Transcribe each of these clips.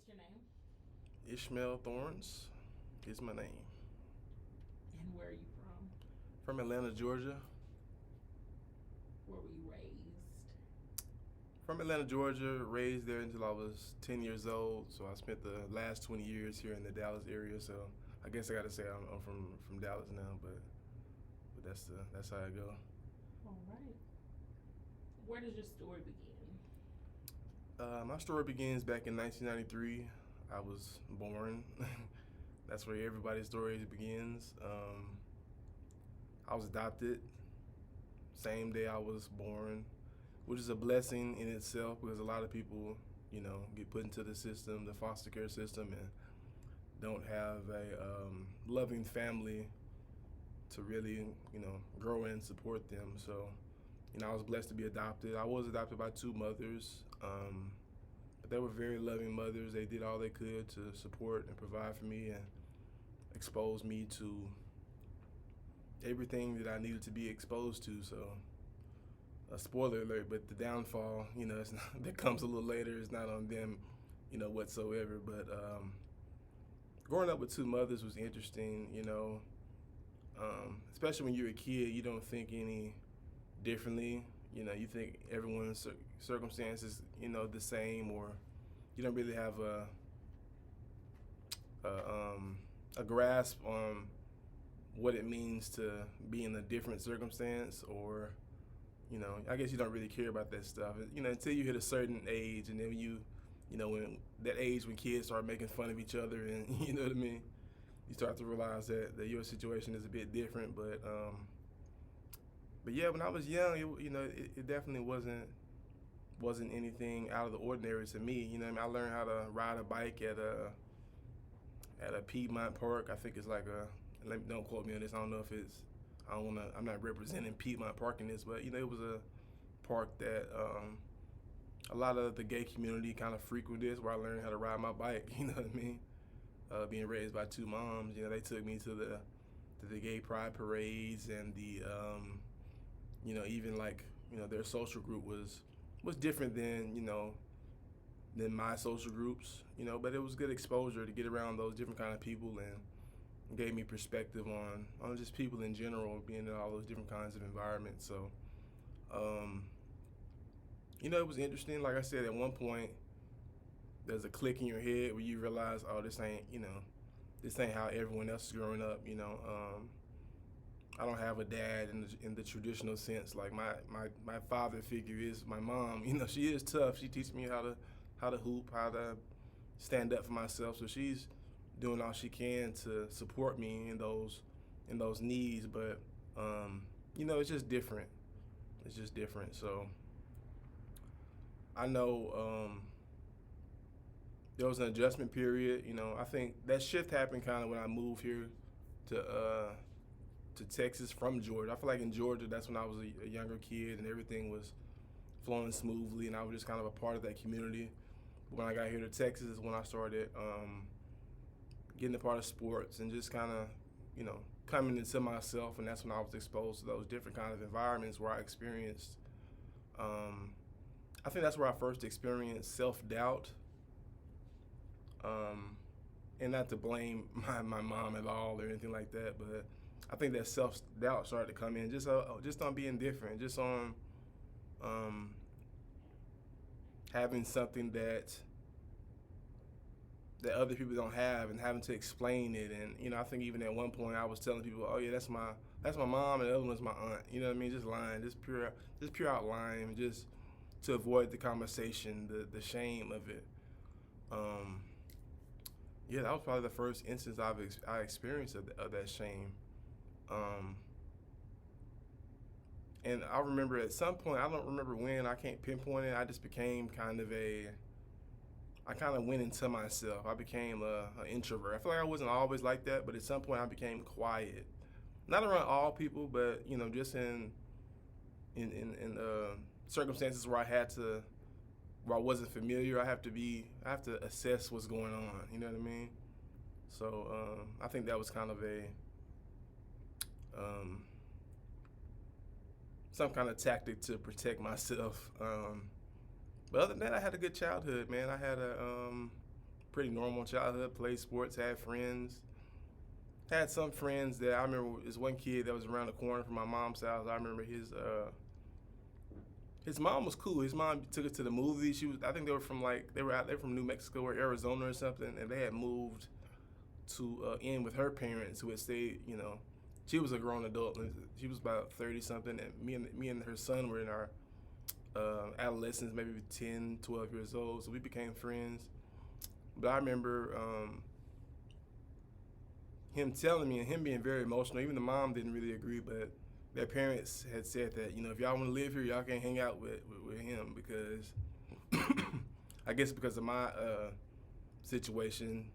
your name? Ishmael Thorns is my name. And where are you from? From Atlanta, Georgia. Where were you raised? From Atlanta, Georgia, raised there until I was 10 years old. So I spent the last 20 years here in the Dallas area. So I guess I got to say I'm from Dallas now, but that's how I go. All right. Where does your story begin? My story begins back in 1993. I was born. That's where everybody's story begins. I was adopted same day I was born, which is a blessing in itself because a lot of people, get put into the system, the foster care system, and don't have a loving family to really, grow and support them. So, I was blessed to be adopted. I was adopted by two mothers, but they were very loving mothers. They did all they could to support and provide for me and expose me to everything that I needed to be exposed to. So, a spoiler alert, but the downfall, it's not, that comes a little later. It's not on them, whatsoever. But growing up with two mothers was interesting, especially when you're a kid. You don't think any differently. You think everyone's circumstances, the same, or you don't really have a grasp on what it means to be in a different circumstance, or I guess you don't really care about that stuff, until you hit a certain age, and then when that age when kids start making fun of each other, and you know what I mean, you start to realize that your situation is a bit different. But yeah, when I was young, it definitely wasn't anything out of the ordinary to me. I learned how to ride a bike at a Piedmont Park. I think it's like don't quote me on this. I don't know if it's. I don't wanna. I'm not representing Piedmont Park in this, but it was a park that a lot of the gay community kind of frequented. Where I learned how to ride my bike. You know what I mean? Being raised by two moms, they took me to the gay pride parades, and even like their social group was different than my social groups, but it was good exposure to get around those different kind of people, and gave me perspective on just people in general, being in all those different kinds of environments. So, um, it was interesting. Like I said, at one point, there's a click in your head where you realize, oh, this ain't how everyone else is growing up. I don't have a dad in the traditional sense. Like my father figure is my mom. She is tough. She teaches me how to hoop, how to stand up for myself. So she's doing all she can to support me in those needs. But it's just different. It's just different. So I know there was an adjustment period. I think that shift happened kind of when I moved here to Texas from Georgia. I feel like in Georgia, that's when I was a younger kid and everything was flowing smoothly, and I was just kind of a part of that community. But when I got here to Texas is when I started getting a part of sports and just kind of, coming into myself, and that's when I was exposed to those different kind of environments where I experienced. I think that's where I first experienced self-doubt, and not to blame my mom at all or anything like that, but I think that self-doubt started to come in just on being different, just on um, having something that other people don't have and having to explain it. And I think even at one point I was telling people, oh yeah, that's my mom, and the other one's my aunt. You know what I mean? Just lying, just pure out lying, just to avoid the conversation, the shame of it. Um, yeah, that was probably the first instance I experienced of that shame. Um, and I remember at some point, I don't remember when, I can't pinpoint it. I just became I kind of went into myself. I became an introvert. I feel like I wasn't always like that, but at some point I became quiet. Not around all people, but just in circumstances where I wasn't familiar. I have to assess what's going on. You know what I mean? So I think that was kind of a um, some kind of tactic to protect myself. But other than that, I had a good childhood, man. I had pretty normal childhood. Played sports, had friends. Had some friends that I remember. This one kid that was around the corner from my mom's house. I remember his mom was cool. His mom took us to the movies. I think they were from from New Mexico or Arizona or something, and they had moved to in with her parents who had stayed. She was a grown adult. And she was about 30 something, and me and her son were in our adolescence, maybe 10, 12 years old. So we became friends. But I remember him telling me and him being very emotional. Even the mom didn't really agree, but their parents had said that, if y'all want to live here, y'all can't hang out with him because I guess because of my situation,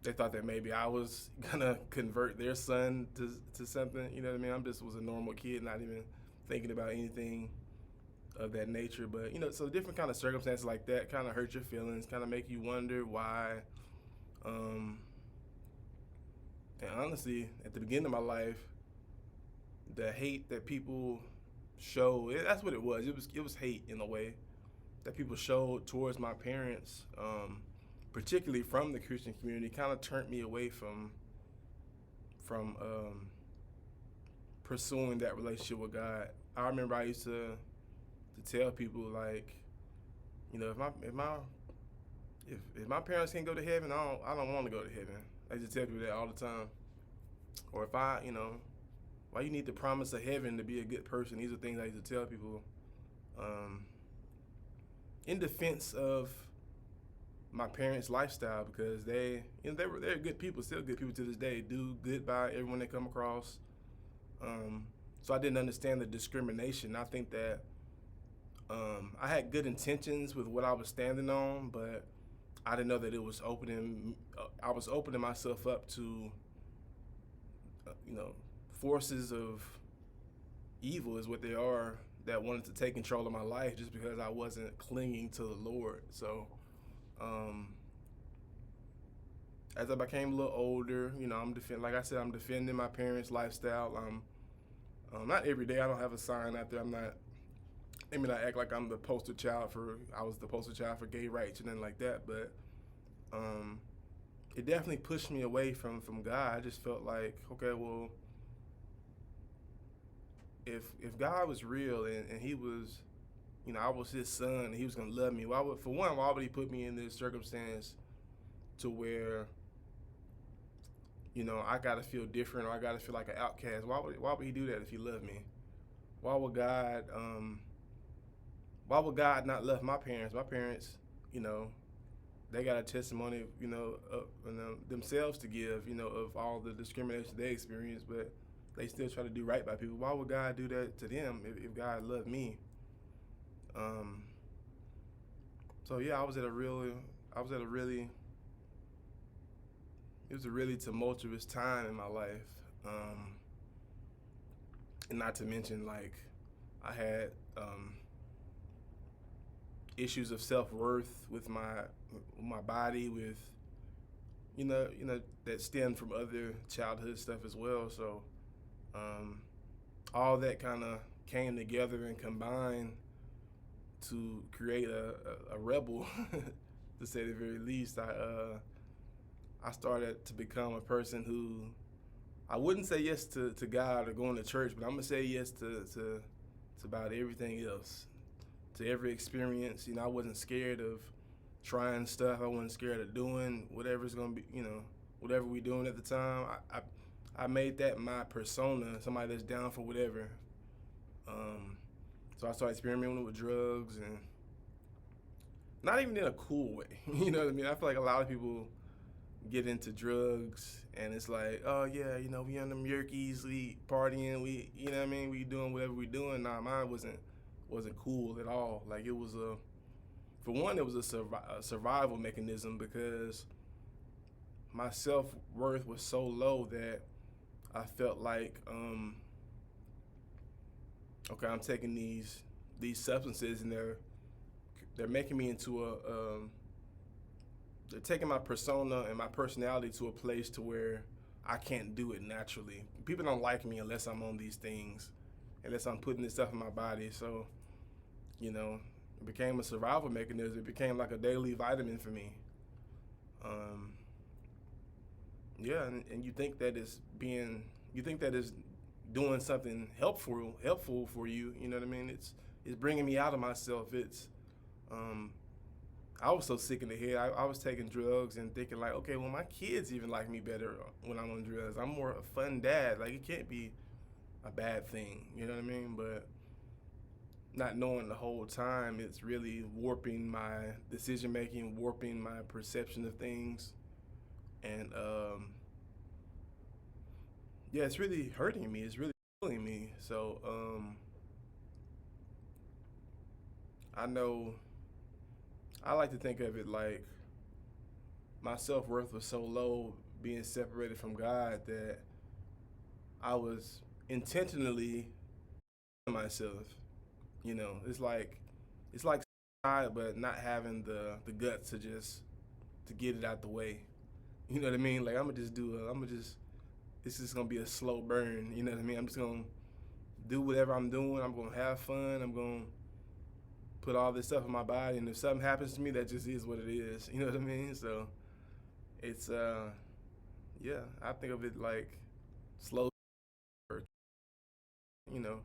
they thought that maybe I was gonna convert their son to something. You know what I mean? I just was a normal kid, not even thinking about anything of that nature. But so different kind of circumstances like that kind of hurt your feelings, kind of make you wonder why. And honestly, at the beginning of my life, the hate that people show, that's what it was. It was hate in a way that people showed towards my parents, particularly from the Christian community, kind of turned me away from pursuing that relationship with God. I remember I used to tell people, like, if my parents can't go to heaven, I don't want to go to heaven. I used to tell people that all the time. Or if why you need the promise of heaven to be a good person? These are things I used to tell people in defense of my parents' lifestyle, because they're good people, still good people to this day, do good by everyone they come across. So I didn't understand the discrimination. I think that I had good intentions with what I was standing on, but I didn't know that it was I was opening myself up to, forces of evil is what they are, that wanted to take control of my life just because I wasn't clinging to the Lord. So, as I became a little older, I'm defending my parents' lifestyle. Not every day. I don't have a sign out there. Let me not act like I was the poster child for gay rights and nothing like that, but it definitely pushed me away from God. I just felt like, okay, well, if God was real and he was, I was his son and he was gonna love me, why would he put me in this circumstance to where, I gotta feel different, or I gotta feel like an outcast? Why would he do that if he loved me? Why would God not love my parents? My parents, they got a testimony, themselves to give, of all the discrimination they experienced, but they still try to do right by people. Why would God do that to them if God loved me? So yeah, it was a really tumultuous time in my life. And not to mention, like, I had issues of self-worth with my body, with that stemmed from other childhood stuff as well. So all that kind of came together and combined to create a rebel, to say the very least. I started to become a person who, I wouldn't say yes to God or going to church, but I'm gonna say yes to about everything else, to every experience. I wasn't scared of trying stuff. I wasn't scared of doing whatever's gonna be, whatever we doing at the time. I made that my persona, somebody that's down for whatever. So I started experimenting with drugs, and not even in a cool way. You know what I mean? I feel like a lot of people get into drugs and it's like, oh yeah, we on them yerkies, we partying, we, we doing whatever we doing. Nah, mine wasn't cool at all. Like, it was for one, it was a survival mechanism, because my self-worth was so low that I felt like, okay, I'm taking these substances and they're making me into they're taking my persona and my personality to a place to where I can't do it naturally. People don't like me unless I'm on these things, unless I'm putting this stuff in my body. So, it became a survival mechanism. It became like a daily vitamin for me. Um, yeah, and you think that is you think that is doing something helpful for you. You know what I mean? It's bringing me out of myself. Um, I was so sick in the head. I was taking drugs and thinking like, okay, well, my kids even like me better when I'm on drugs. I'm more a fun dad. Like, it can't be a bad thing. You know what I mean? But not knowing the whole time, it's really warping my decision making, warping my perception of things, and yeah, it's really hurting me. It's really killing me. So I know I like to think of it like my self worth was so low being separated from God that I was intentionally myself. You know, it's like God, but not having the guts to just to get it out the way. You know what I mean? Like, I'm gonna just this is gonna be a slow burn. You know what I mean? I'm just gonna do whatever I'm doing. I'm gonna have fun. I'm gonna put all this stuff in my body, and if something happens to me, that just is what it is. You know what I mean? So it's yeah, I think of it like slow. You know,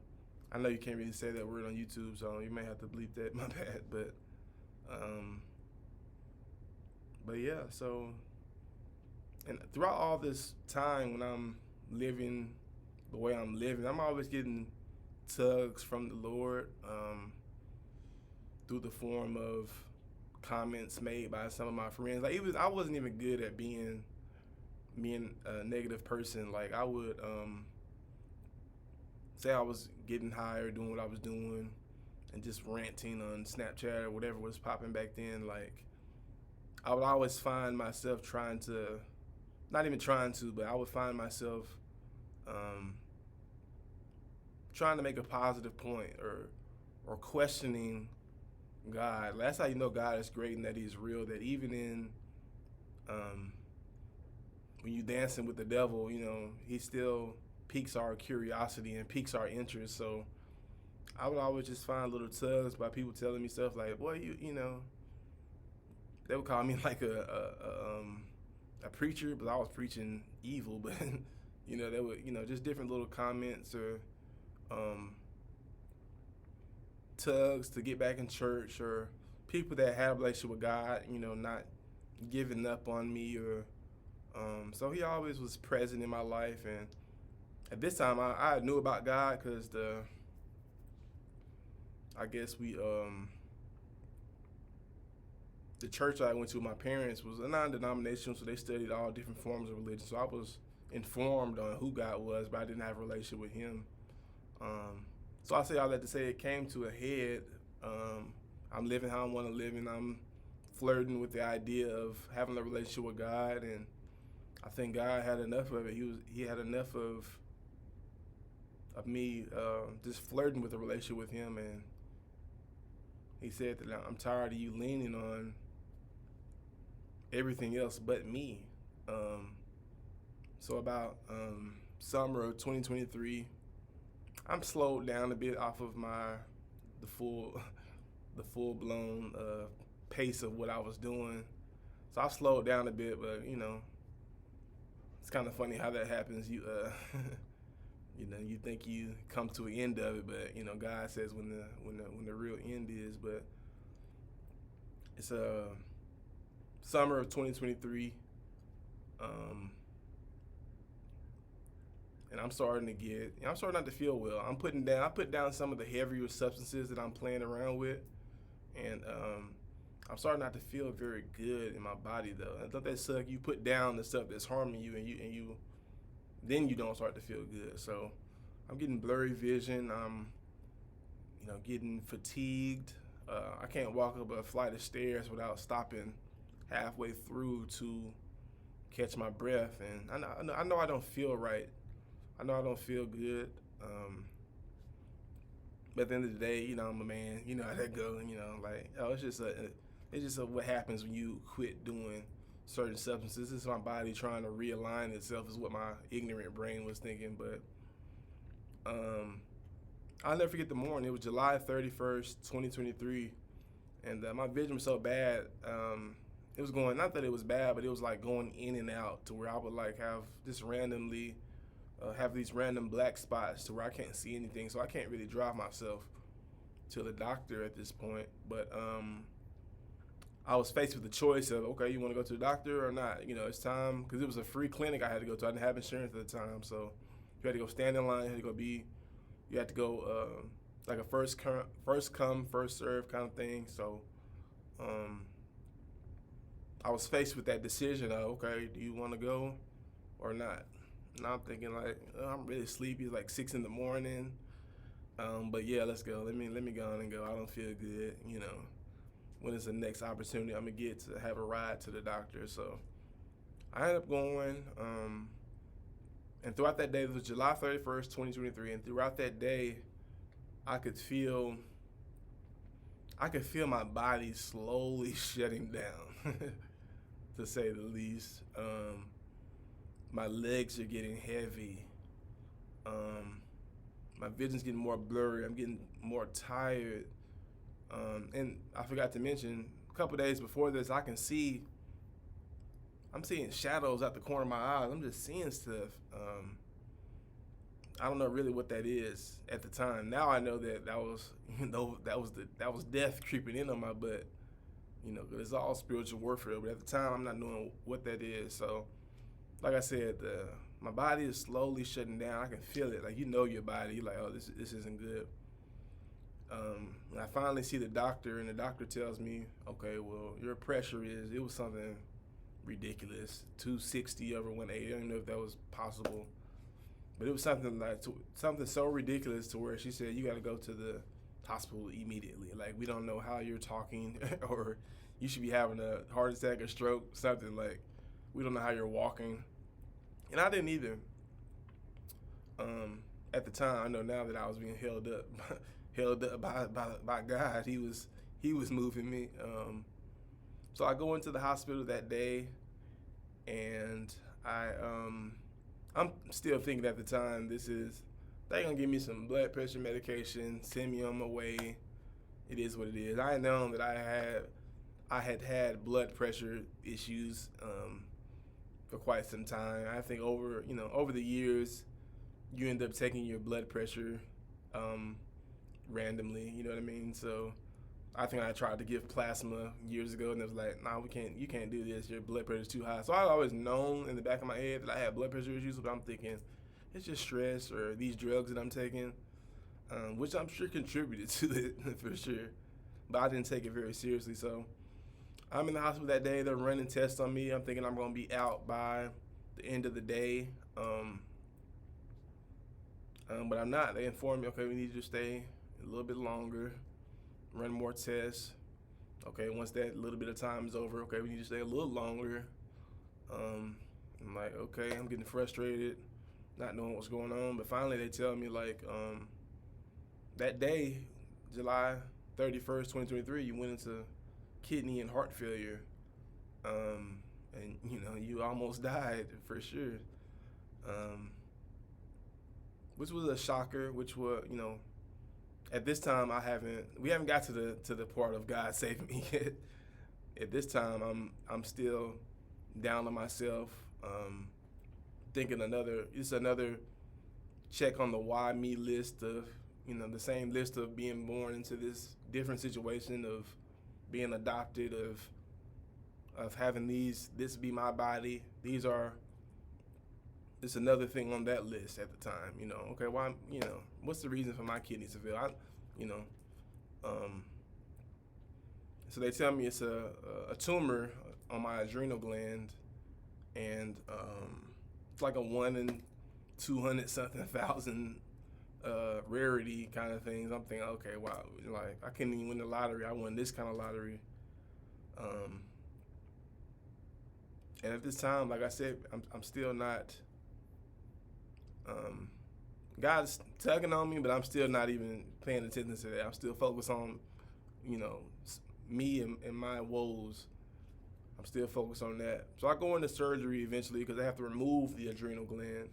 I know you can't really say that word on YouTube, so you may have to bleep that. My bad, um, but yeah. So, and throughout all this time when I'm living the way I'm living, I'm always getting tugs from the Lord through the form of comments made by some of my friends. Like, I wasn't even good at being a negative person. Like, I would say I was getting high or doing what I was doing and just ranting on Snapchat or whatever was popping back then. Like, I would always find myself trying to, not even trying to, but I would find myself um, trying to make a positive point or questioning God. That's how you know God is great and that He's real. That even in um, when you dancing with the devil, you know, He still piques our curiosity and piques our interest. So I would always just find little tugs by people telling me stuff like, "Boy, you know," they would call me like a preacher, but I was preaching evil. But you know, they would, you know, just different little comments or um, tugs to get back in church, or people that had a relationship with God, you know, not giving up on me, or so He always was present in my life. And at this time, I knew about God because I guess the church I went to with my parents was a non-denominational, so they studied all different forms of religion. So I was informed on who God was, but I didn't have a relationship with Him. So I say all that to say it came to a head. I'm living how I want to live, and I'm flirting with the idea of having a relationship with God. And I think God had enough of it. He had enough of me just flirting with a relationship with Him, and He said that I'm tired of you leaning on everything else but me. Um, so about summer of 2023, I'm slowed down a bit off of the full the full blown pace of what I was doing. So I slowed down a bit, but you know, it's kind of funny how that happens. You you know, you think you come to an end of it, but you know, God says when the real end is. But it's summer of 2023, and I'm starting I'm starting not to feel well. I put down some of the heavier substances that I'm playing around with, and I'm starting not to feel very good in my body though. I thought that suck. You put down the stuff that's harming you, and then you don't start to feel good. So I'm getting blurry vision. I'm getting fatigued. I can't walk up a flight of stairs without stopping halfway through to catch my breath, and I know I don't feel right. I know I don't feel good. But at the end of the day, you know, I'm a man. You know how that goes. You know, like, oh, it's just what happens when you quit doing certain substances. This is my body trying to realign itself, is what my ignorant brain was thinking. But I'll never forget the morning. It was July 31st, 2023, and my vision was so bad. it was going, not that it was bad, but it was like going in and out to where I would like have just randomly have these random black spots to where I can't see anything, so I can't really drive myself to the doctor at this point. But I was faced with the choice of, okay, you want to go to the doctor or not? You know, it's time, because it was a free clinic I had to go to. I didn't have insurance at the time, so you had to go stand in line. You had to go like a first come, first serve kind of thing. So I was faced with that decision of, okay, do you want to go or not? And I'm thinking like, oh, I'm really sleepy. It's like 6 in the morning. But yeah, let's go. Let me go on and go. I don't feel good. You know, when is the next opportunity I'm gonna get to have a ride to the doctor? So I ended up going. And throughout that day, it was July 31st, 2023. And throughout that day, I could feel my body slowly shutting down, to say the least. My legs are getting heavy. My vision's getting more blurry. I'm getting more tired. And I forgot to mention, a couple days before this, I'm seeing shadows out the corner of my eyes. I'm just seeing stuff. I don't know really what that is at the time. Now I know that that was death creeping in on my butt. You know, 'cause it's all spiritual warfare. But at the time, I'm not knowing what that is. So, like I said, my body is slowly shutting down. I can feel it. Like, you know your body. You're like, oh, this isn't good. And I finally see the doctor, and the doctor tells me, okay, well, your pressure it was something ridiculous, 260 over 180. I don't know if that was possible, but it was something so ridiculous to where she said, you got to go to the hospital immediately. Like, we don't know how you're talking, or you should be having a heart attack or stroke, something. Like, we don't know how you're walking. And I didn't either. At the time, I know now that I was being held up by God. He was moving me. So I go into the hospital that day, and I'm still thinking at the time, they gonna give me some blood pressure medication, send me on my way. It is what it is. I had known that I had blood pressure issues for quite some time. I think over the years, you end up taking your blood pressure randomly. You know what I mean? So I think I tried to give plasma years ago, and it was like, nah, you can't do this. Your blood pressure is too high. So I always known in the back of my head that I had blood pressure issues, but I'm thinking it's just stress or these drugs that I'm taking, which I'm sure contributed to it for sure. But I didn't take it very seriously. So I'm in the hospital that day. They're running tests on me. I'm thinking I'm going to be out by the end of the day. But I'm not. They informed me, okay, we need you to stay a little bit longer, run more tests. Okay, once that little bit of time is over, okay, we need you to stay a little longer. I'm like, okay, I'm getting frustrated, not knowing what's going on. But finally they tell me, like, that day, July 31st, 2023, you went into kidney and heart failure. And, you almost died for sure. Which was a shocker, which was, at this time we haven't got to the part of God saving me yet. At this time, I'm still down on myself, thinking another check on the why me list of, the same list of being born into this different situation of being adopted, of having this be my body. It's another thing on that list at the time, okay, why, what's the reason for my kidneys to fail? So they tell me it's a tumor on my adrenal gland, and it's like a 1 in 200 something thousand rarity kind of things. I'm thinking, okay, wow, like I couldn't even win the lottery. I won this kind of lottery. And at this time, like I said, I'm still not. God's tugging on me, but I'm still not even paying attention to that. I'm still focused on, me and my woes. I'm still focused on that. So I go into surgery eventually because they have to remove the adrenal gland,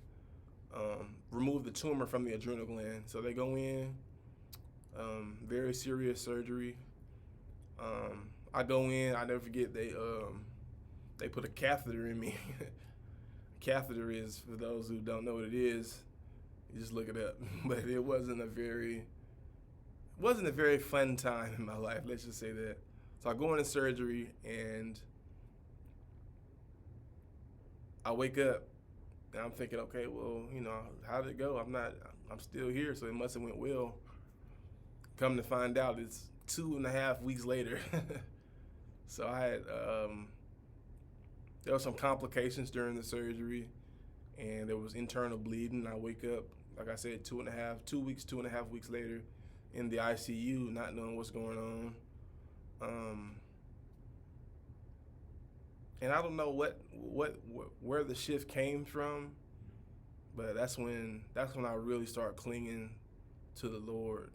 remove the tumor from the adrenal gland. So they go in, very serious surgery. I go in, I never forget, they put a catheter in me. Catheter is, for those who don't know what it is, you just look it up. But it wasn't a very fun time in my life, let's just say that. So I go into surgery and I wake up and I'm thinking, okay, well, how did it go? I'm still here, so it must have went well. Come to find out, it's 2.5 weeks later. So I had, there were some complications during the surgery, and there was internal bleeding. I wake up, like I said, 2.5 weeks later, in the ICU, not knowing what's going on. And I don't know where the shift came from, but that's when I really started clinging to the Lord.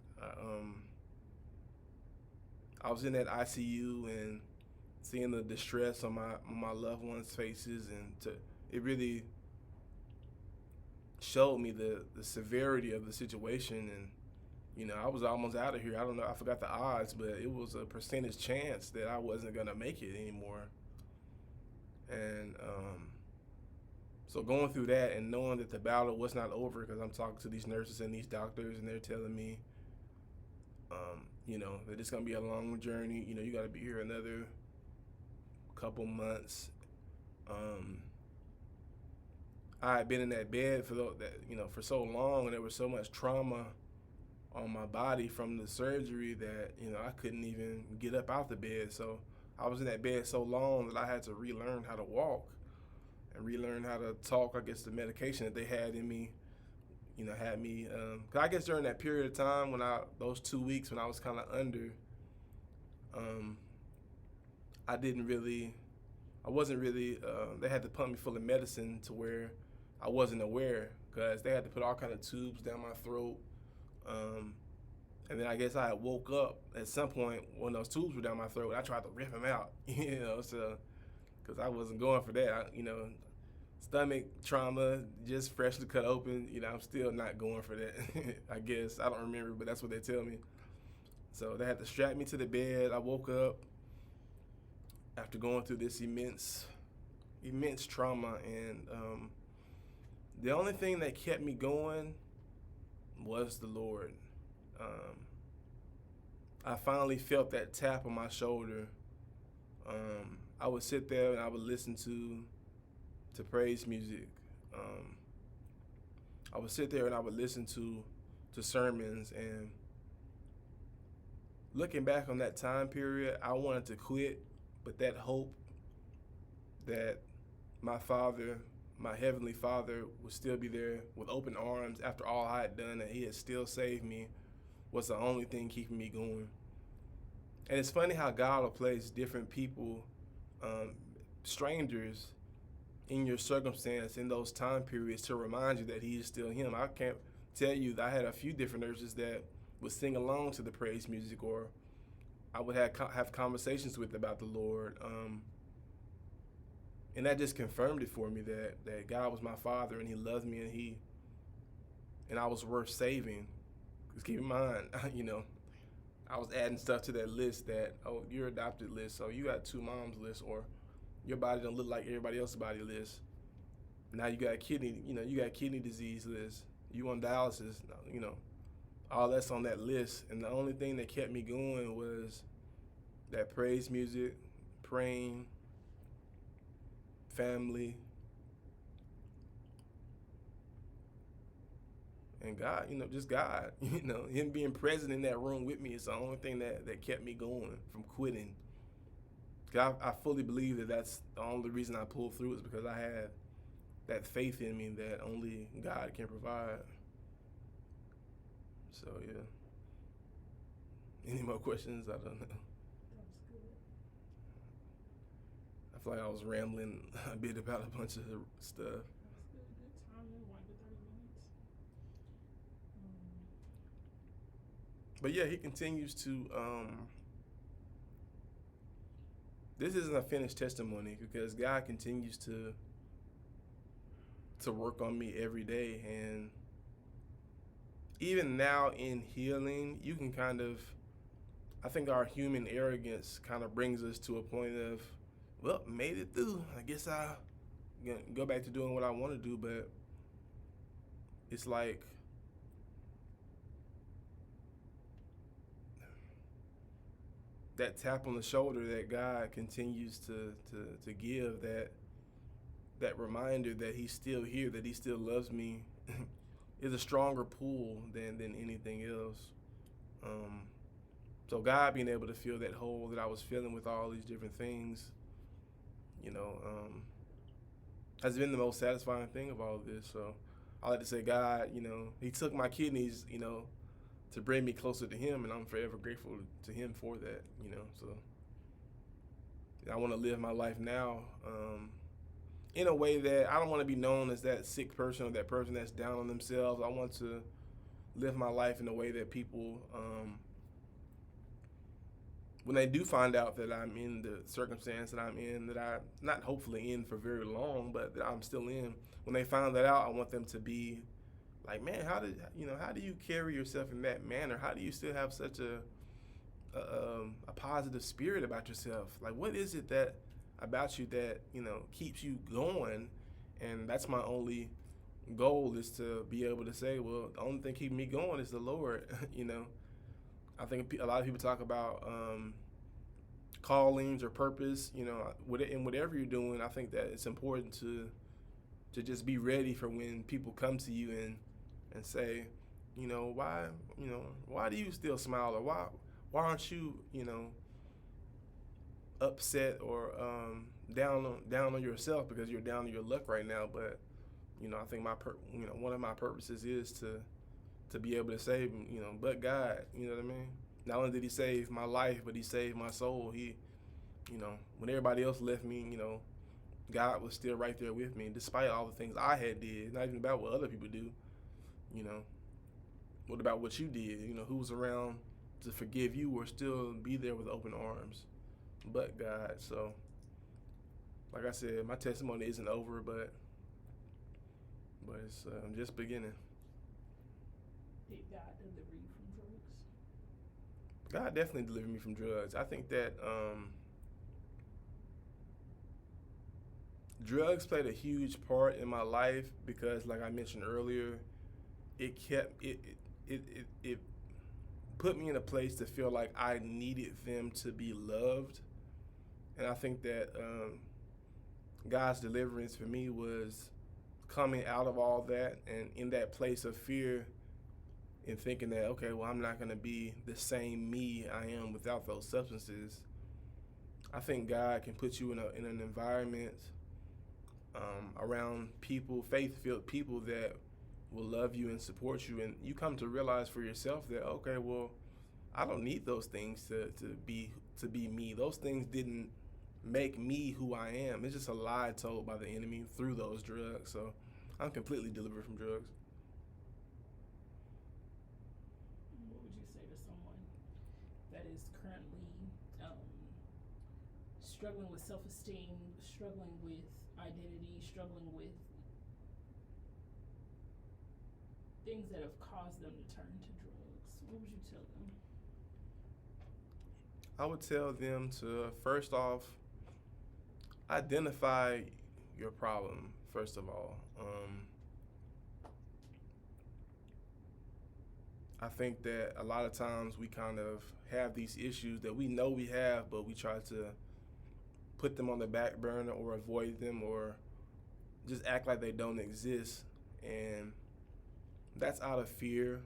I was in that ICU and seeing the distress on my loved ones' faces, and it really showed me the severity of the situation. And I was almost out of here. I don't know, I forgot the odds, but it was a percentage chance that I wasn't gonna make it anymore. And so going through that and knowing that the battle was not over, because I'm talking to these nurses and these doctors, and they're telling me, that it's gonna be a long journey. You got to be here another couple months. I had been in that bed for so long, and there was so much trauma on my body from the surgery that I couldn't even get up out the bed. So I was in that bed so long that I had to relearn how to walk and relearn how to talk. I guess the medication that they had in me, had me. Cause I guess during that period of time those 2 weeks when I was kind of under, I wasn't really. They had to pump me full of medicine to where I wasn't aware, because they had to put all kind of tubes down my throat. And then I guess I had woke up at some point when those tubes were down my throat. I tried to rip them out, so because I wasn't going for that. Stomach trauma, just freshly cut open. I'm still not going for that. I guess I don't remember, but that's what they tell me. So they had to strap me to the bed. I woke up after going through this immense trauma, and the only thing that kept me going was the Lord. I finally felt that tap on my shoulder. I would sit there and I would listen to praise music. I would sit there and I would listen to sermons, and looking back on that time period, I wanted to quit, but that hope that my Father, my Heavenly Father, would still be there with open arms after all I had done, and He had still saved me, was the only thing keeping me going. And it's funny how God will place different people, strangers, in your circumstance in those time periods to remind you that He is still Him. I can't tell you that I had a few different nurses that would sing along to the praise music, or I would have conversations with about the Lord. And that just confirmed it for me that God was my Father, and He loved me, and I was worth saving. Because keep in mind, I was adding stuff to that list that, you're adopted list, so you got 2 moms list, or your body don't look like everybody else's body list. Now you got kidney disease list. You on dialysis, all that's on that list. And the only thing that kept me going was that praise music, praying, family, and God, just God, Him being present in that room with me is the only thing that kept me going from quitting. I fully believe that that's the only reason I pulled through, is because I had that faith in me that only God can provide. So, yeah. Any more questions? I don't know. That was good. I feel like I was rambling a bit about a bunch of stuff. That was good. Good time. One to 30 minutes. But yeah, He continues to. This isn't a finished testimony, because God continues to work on me every day. And even now in healing, you can I think our human arrogance kind of brings us to a point of, well, made it through. I guess I'll go back to doing what I want to do, but it's like that tap on the shoulder that God continues to give, that reminder that He's still here, that He still loves me, is a stronger pull than anything else. So God being able to fill that hole that I was feeling with all these different things, you know, has been the most satisfying thing of all of this. So I like to say, God, He took my kidneys, to bring me closer to Him, and I'm forever grateful to Him for that. So I want to live my life now in a way that I don't want to be known as that sick person or that person that's down on themselves. I want to live my life in a way that people, when they do find out that I'm in the circumstance that I'm in, that I'm not hopefully in for very long, but that I'm still in, when they find that out, I want them to be like, man, how do you carry yourself in that manner? How do you still have such a positive spirit about yourself? Like, what is it that about you that keeps you going? And that's my only goal, is to be able to say, well, the only thing keeping me going is the Lord. I think a lot of people talk about callings or purpose. In whatever you're doing, I think that it's important to just be ready for when people come to you and say, why do you still smile, or why aren't you upset or down on yourself because you're down on your luck right now. But I think one of my purposes is to be able to say, but God, you know what I mean? Not only did He save my life, but He saved my soul. He, when everybody else left me, God was still right there with me, despite all the things I had did. Not even about what other people do. What about what you did? Who was around to forgive you or still be there with open arms? But God. So, like I said, my testimony isn't over, but it's just beginning. Did God deliver you from drugs? God definitely delivered me from drugs. I think that drugs played a huge part in my life because, like I mentioned earlier, it put me in a place to feel like I needed them to be loved. And I think that God's deliverance for me was coming out of all that and in that place of fear and thinking that, okay, well, I'm not going to be the same me I am without those substances. I think God can put you in an environment around people, faith-filled people that will love you and support you, and you come to realize for yourself that, okay, well, I don't need those things to be me. Those things didn't make me who I am. It's just a lie told by the enemy through those drugs. So I'm completely delivered from drugs. What would you say to someone that is currently struggling with self-esteem, struggling with identity, struggling with things that have caused them to turn to drugs? What would you tell them? I would tell them to, first off, identify your problem, first of all. I think that a lot of times we kind of have these issues that we know we have, but we try to put them on the back burner or avoid them or just act like they don't exist. And that's out of fear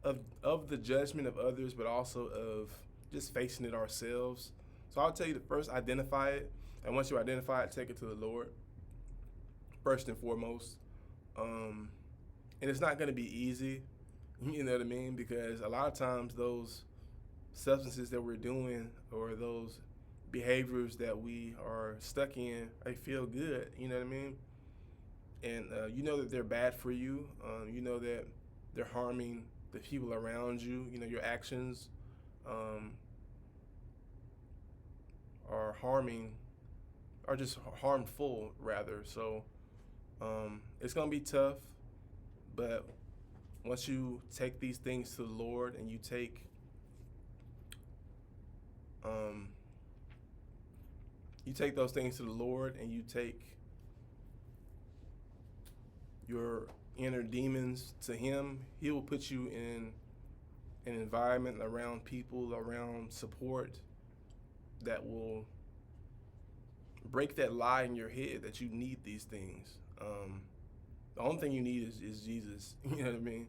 of the judgment of others, but also of just facing it ourselves. So I'll tell you to first identify it, and once you identify it, take it to the Lord first and foremost. And it's not going to be easy, you know what I mean? Because a lot of times those substances that we're doing or those behaviors that we are stuck in, they feel good, you know what I mean? And you know that they're bad for you. You know that they're harming the people around you. You know, your actions are just harmful, rather. So it's going to be tough, but once you take these things to the Lord and you take you take those things to the Lord, and you take your inner demons to Him, He will put you in an environment around people, around support that will break that lie in your head that you need these things. The only thing you need is Jesus. You know what I mean?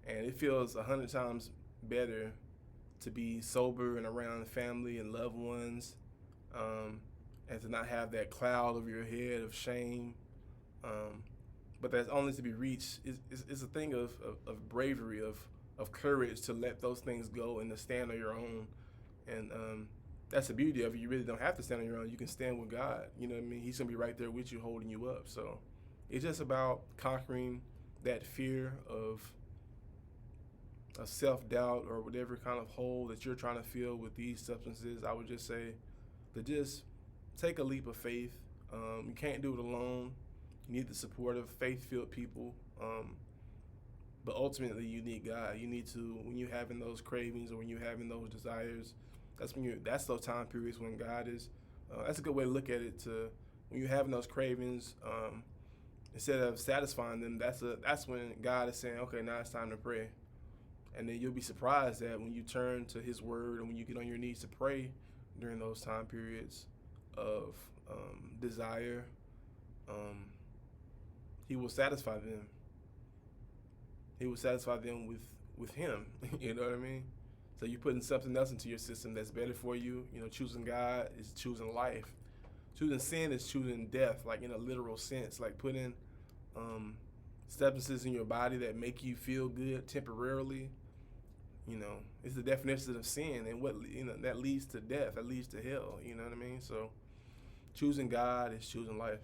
And it feels 100 times better to be sober and around family and loved ones, and to not have that cloud over your head of shame. But that's only to be reached. It's a thing of bravery, of courage to let those things go and to stand on your own. And that's the beauty of it. You really don't have to stand on your own. You can stand with God. You know what I mean? He's going to be right there with you, holding you up. So it's just about conquering that fear of a self-doubt or whatever kind of hole that you're trying to fill with these substances. I would just say to just take a leap of faith. You can't do it alone. You need the support of faith-filled people. But ultimately, you need God. You need to, when you're having those cravings or when you're having those desires, that's those time periods when God is. That's a good way to look at it. To when you're having those cravings, instead of satisfying them, that's when God is saying, okay, now it's time to pray. And then you'll be surprised that when you turn to His Word and when you get on your knees to pray during those time periods of desire, He will satisfy them. He will satisfy them with Him. You know what I mean? So you're putting something else into your system that's better for you. You know, choosing God is choosing life. Choosing sin is choosing death, like in a literal sense, like putting substances in your body that make you feel good temporarily. You know, it's the definition of sin, and that leads to death, that leads to hell. You know what I mean? So choosing God is choosing life.